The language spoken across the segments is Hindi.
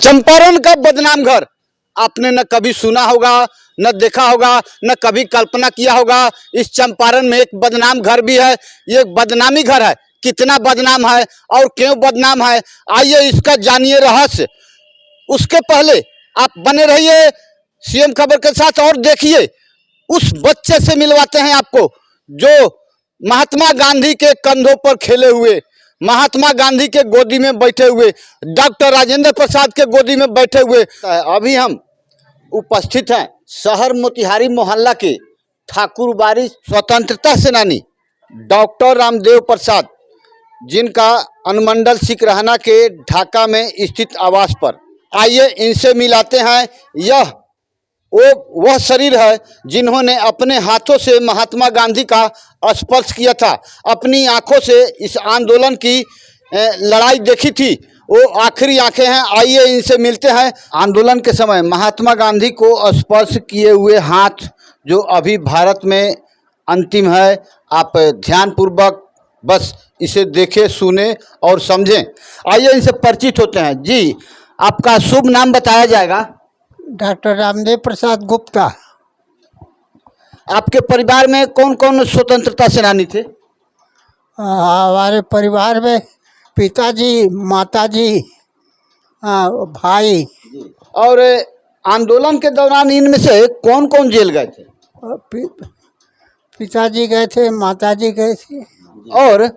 चंपारण का बदनाम घर आपने न कभी सुना होगा, न देखा होगा, न कभी कल्पना किया होगा। इस चंपारण में एक बदनाम घर भी है। ये एक बदनामी घर है। कितना बदनाम है और क्यों बदनाम है, आइए इसका जानिए रहस्य। उसके पहले आप बने रहिए सीएम खबर के साथ और देखिए उस बच्चे से मिलवाते हैं आपको जो महात्मा गांधी के कंधों पर खेले हुए, महात्मा गांधी के गोदी में बैठे हुए, डॉक्टर राजेंद्र प्रसाद के गोदी में बैठे हुए। अभी हम उपस्थित हैं शहर मोतिहारी मोहल्ला के ठाकुरबाड़ी स्वतंत्रता सेनानी डॉक्टर रामदेव प्रसाद, जिनका अनुमंडल सिकरहना के ढाका में स्थित आवास पर। आइए इनसे मिलाते हैं। यह वह शरीर है जिन्होंने अपने हाथों से महात्मा गांधी का स्पर्श किया था, अपनी आंखों से इस आंदोलन की लड़ाई देखी थी। वो आखिरी आंखें हैं। आइए इनसे मिलते हैं। आंदोलन के समय महात्मा गांधी को स्पर्श किए हुए हाथ जो अभी भारत में अंतिम है, आप ध्यानपूर्वक बस इसे देखें, सुने और समझें। आइए इनसे परिचित होते हैं। जी, आपका शुभ नाम बताया जाएगा? डॉक्टर रामदेव प्रसाद गुप्ता। आपके परिवार में कौन कौन स्वतंत्रता सेनानी थे? हमारे परिवार में पिताजी, माताजी, भाई। और आंदोलन के दौरान इनमें से कौन कौन जेल गए थे? पिताजी गए थे, माताजी गए थे। और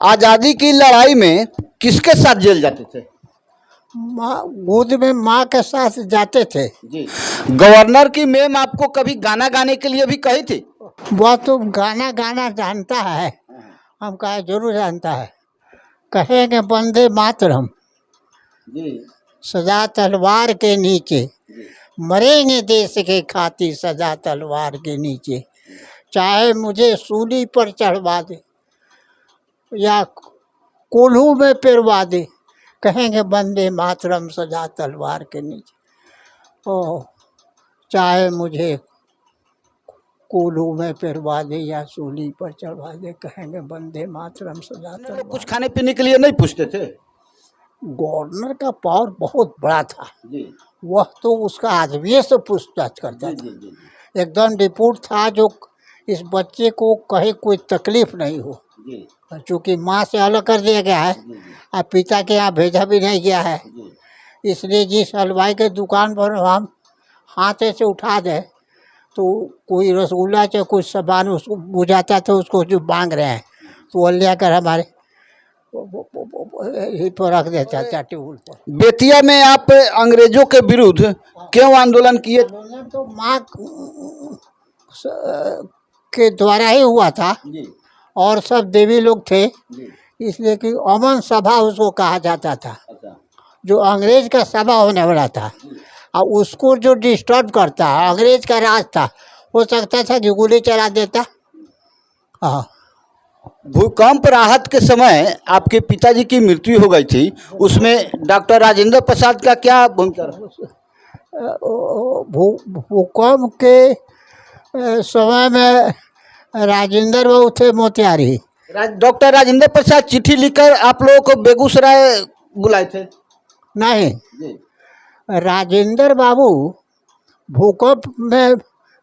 आज़ादी की लड़ाई में किसके साथ जेल जाते थे? गोद में माँ के साथ जाते थे। जी। गवर्नर की मैम आपको कभी गाना गाने के लिए भी कही थी? वह तो गाना जानता है, हम कहा जरूर जानता है। कहेंगे वंदे मातरम, सदा तलवार के नीचे, मरेंगे देश के खातिर सदा तलवार के नीचे। चाहे मुझे सूली पर चढ़वा दे या कोल्हू में पेरवा दे, कहेंगे वंदे मातरम सदा तलवार के नीचे। ओ चाहे मुझे कोल्हू में पेरवा दे या सूली पर चढ़वा दे, कहेंगे वंदे मातरम सदा तलवार। कुछ खाने पीने के लिए नहीं पूछते थे? गवर्नर का पावर बहुत बड़ा था जी। वह तो उसका आदमी से पूछताछ करता था। एकदम रिपोर्ट था जो इस बच्चे को कहीं कोई तकलीफ नहीं हो, चूँकि माँ से अलग कर दिया गया है और पिता के यहाँ भेजा भी नहीं गया है, इसलिए जिस हलवाई के दुकान पर हम हाथ से उठा दे तो कोई रसगुल्ला चाहे कुछ सामान उसको बुझाता था, उसको जो मांग रहे हैं तो वो ले कर हमारे ही पर रख देता था टेबल पर। बेतिया में आप अंग्रेजों के विरुद्ध क्यों आंदोलन किए? तो माँ के द्वारा ही हुआ था और सब देवी लोग थे, इसलिए कि अमन सभा उसको कहा जाता था। जो अंग्रेज का सभा होने वाला था और उसको जो डिस्टर्ब करता, अंग्रेज का राज था, हो सकता था कि गोली चला देता। हाँ। भूकंप राहत के समय आपके पिताजी की मृत्यु हो गई थी, उसमें डॉक्टर राजेंद्र प्रसाद का क्या भूमिका रहा? भूकंप के समय में राजेंद्र बाबू थे मोतिहारी। डॉक्टर राजेंद्र प्रसाद चिट्ठी लिखकर आप लोगों को बेगूसराय बुलाए थे? नहीं, राजेंद्र बाबू भूकंप में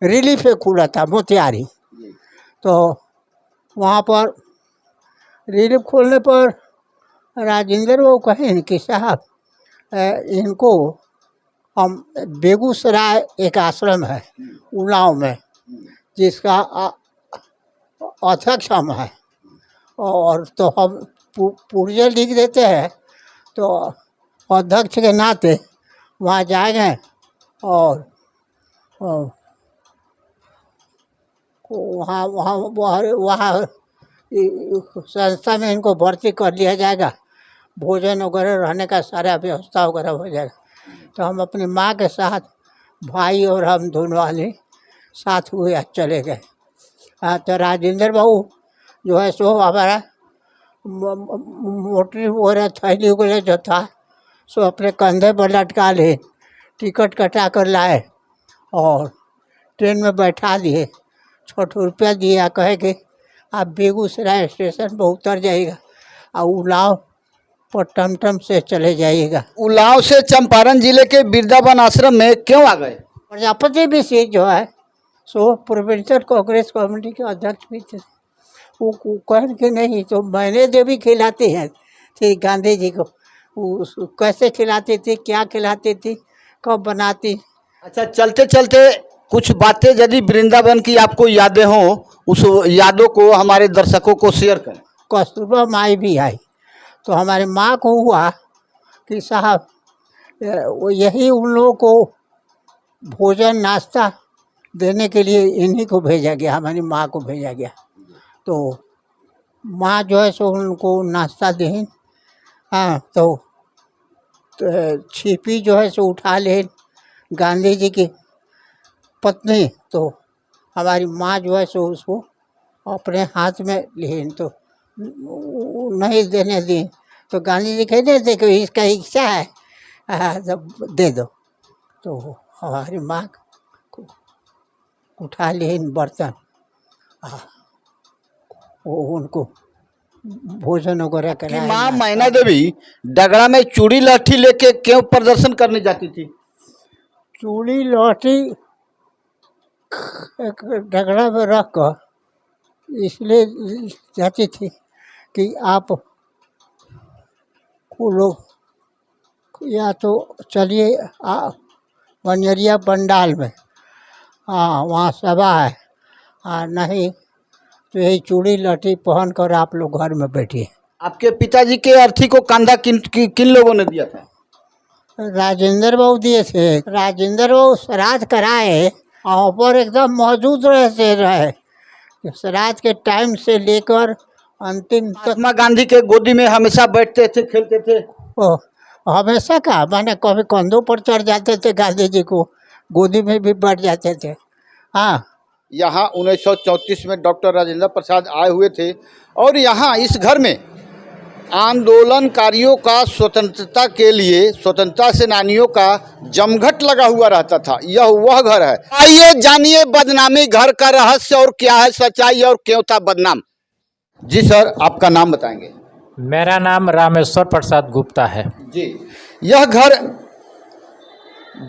रिलीफ खुला था मोतिहारी, तो वहाँ पर रिलीफ खोलने पर राजेंद्र बाबू कहें कि साहब इनको हम बेगूसराय एक आश्रम है उन्नाव में जिसका अध्यक्ष हम है, और तो हम पुर्जे लिख देते हैं, तो अध्यक्ष के नाते वहाँ जाएंगे और वहाँ वहाँ वहाँ संस्था में इनको भर्ती कर लिया जाएगा, भोजन वगैरह रहने का सारा व्यवस्था वगैरह हो जाएगा। तो हम अपनी माँ के साथ, भाई और हम दोनों वाले साथ हुए चले गए। तो राजेंद्र बाबू जो है सो हमारा मोटरी वगैरह थैली वगैरह जो था सो अपने कंधे पर लटका ले, टिकट कटा कर लाए और ट्रेन में बैठा दिए, 6 रुपया दिया, कहे कि आप बेगूसराय स्टेशन पर उतर जाइएगा और उन्नाव पर टमटम से चले जाइएगा। उलाव से चंपारण जिले के वृंदावन आश्रम में क्यों आ गए? प्रजापति भी सिंह जो है सो प्रोविंशियल कांग्रेस कमेटी के अध्यक्ष भी थे। वो कहें कि नहीं तो मैंने जो भी खिलाते हैं थी गांधी जी को, वो कैसे खिलाती थी, क्या खिलाती थी, कब बनाती। अच्छा, चलते चलते कुछ बातें यदि वृंदावन की आपको यादें हों, उस यादों को हमारे दर्शकों को शेयर करें। कस्तूरबा माई भी आई तो हमारी माँ को हुआ कि साहब वो यही उन लोगों को भोजन नाश्ता देने के लिए इन्हीं को भेजा गया, हमारी माँ को भेजा गया। तो माँ जो है सो उनको नाश्ता दें। हाँ, तो छिपी जो है सो उठा ले गांधी जी की पत्नी, तो हमारी माँ जो है सो उसको अपने हाथ में ले तो नहीं देने दी। तो गांधी जी कहते थे कि इसका इच्छा है तो दे दो। तो हमारी माँ को उठा ले बर्तन, वो उनको भोजन वगैरह कि कराया। माँ मैना देवी डगरा में चूड़ी लाठी लेके क्यों प्रदर्शन करने जाती थी? चूड़ी लौटी एक डगड़ा में रख कर इसलिए जाती थी कि आप को लोग या तो चलिए बंजरिया पंडाल में, हाँ वहाँ सभा है, हाँ नहीं तो यही चूड़ी लठी पहन कर आप लोग घर में बैठिए। आपके पिताजी के अर्थी को कंधा किन लोगों ने दिया था? राजेंद्र बाबू दिए थे। राजेंद्र बाबू श्राद्ध कराए और पर एकदम मौजूद रहे श्राद्ध के टाइम से लेकर अंतिम तक। महात्मा गांधी के गोदी में हमेशा बैठते थे, खेलते थे। ओ हमेशा का मैंने कभी कंधों पर चढ़ जाते थे, गांधी जी को गोदी में भी बैठ जाते थे। हाँ, यहाँ 1934 में डॉक्टर राजेंद्र प्रसाद आए हुए थे और यहाँ इस घर में आंदोलनकारियों का स्वतंत्रता के लिए, स्वतंत्रता सेनानियों का जमघट लगा हुआ रहता था। यह वह घर है। आइए जानिए बदनामी घर का रहस्य और क्या है सच्चाई और क्यों था बदनाम। जी सर, आपका नाम बताएंगे? मेरा नाम रामेश्वर प्रसाद गुप्ता है। जी, यह घर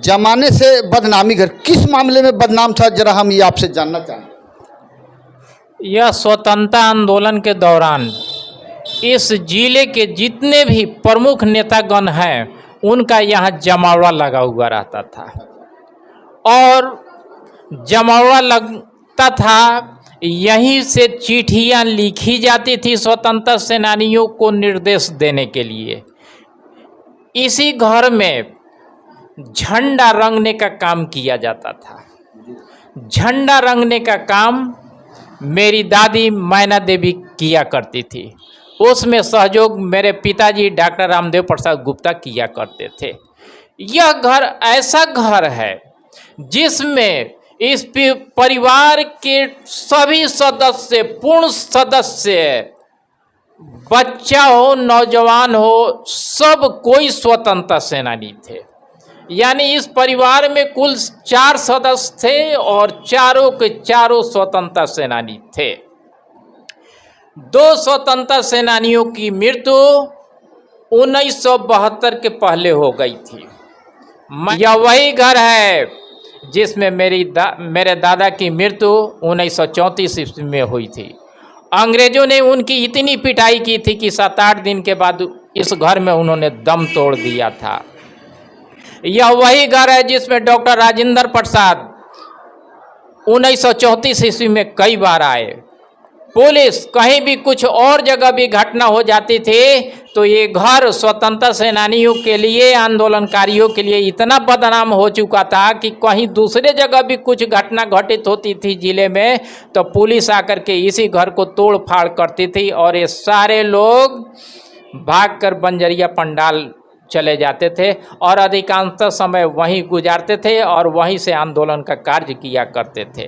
जमाने से बदनामी घर किस मामले में बदनाम था, जरा हम ये आपसे जानना चाहेंगे। यह स्वतंत्रता आंदोलन के दौरान इस जिले के जितने भी प्रमुख नेतागण हैं उनका यहाँ जमावड़ा लगा हुआ रहता था और जमावड़ा लगता था। यहीं से चिट्ठियाँ लिखी जाती थी स्वतंत्रता सेनानियों को निर्देश देने के लिए। इसी घर में झंडा रंगने का काम किया जाता था। झंडा रंगने का काम मेरी दादी मैना देवी किया करती थी। उसमें सहयोग मेरे पिताजी डॉक्टर रामदेव प्रसाद गुप्ता किया करते थे। यह घर ऐसा घर है जिसमें इस परिवार के सभी सदस्य, पूर्ण सदस्य, बच्चा हो नौजवान हो, सब कोई स्वतंत्रता सेनानी थे। यानी इस परिवार में कुल 4 सदस्य थे और चारों के चारों स्वतंत्रता सेनानी थे। 2 स्वतंत्रता सेनानियों की मृत्यु 1972 के पहले हो गई थी। यह वही घर है जिसमें मेरे दादा की मृत्यु 1934 ईस्वी में हुई थी। अंग्रेजों ने उनकी इतनी पिटाई की थी कि 7-8 दिन के बाद इस घर में उन्होंने दम तोड़ दिया था। यह वही घर है जिसमें डॉक्टर राजेंद्र प्रसाद 1934 ईस्वी में कई बार आए। पुलिस कहीं भी कुछ और जगह भी घटना हो जाती थी तो ये घर स्वतंत्रता सेनानियों के लिए, आंदोलनकारियों के लिए इतना बदनाम हो चुका था कि कहीं दूसरे जगह भी कुछ घटना घटित होती थी जिले में तो पुलिस आकर के इसी घर को तोड़ फाड़ करती थी और ये सारे लोग भागकर बंजरिया पंडाल चले जाते थे और अधिकांशतः समय वहीं गुजारते थे और वहीं से आंदोलन का कार्य किया करते थे।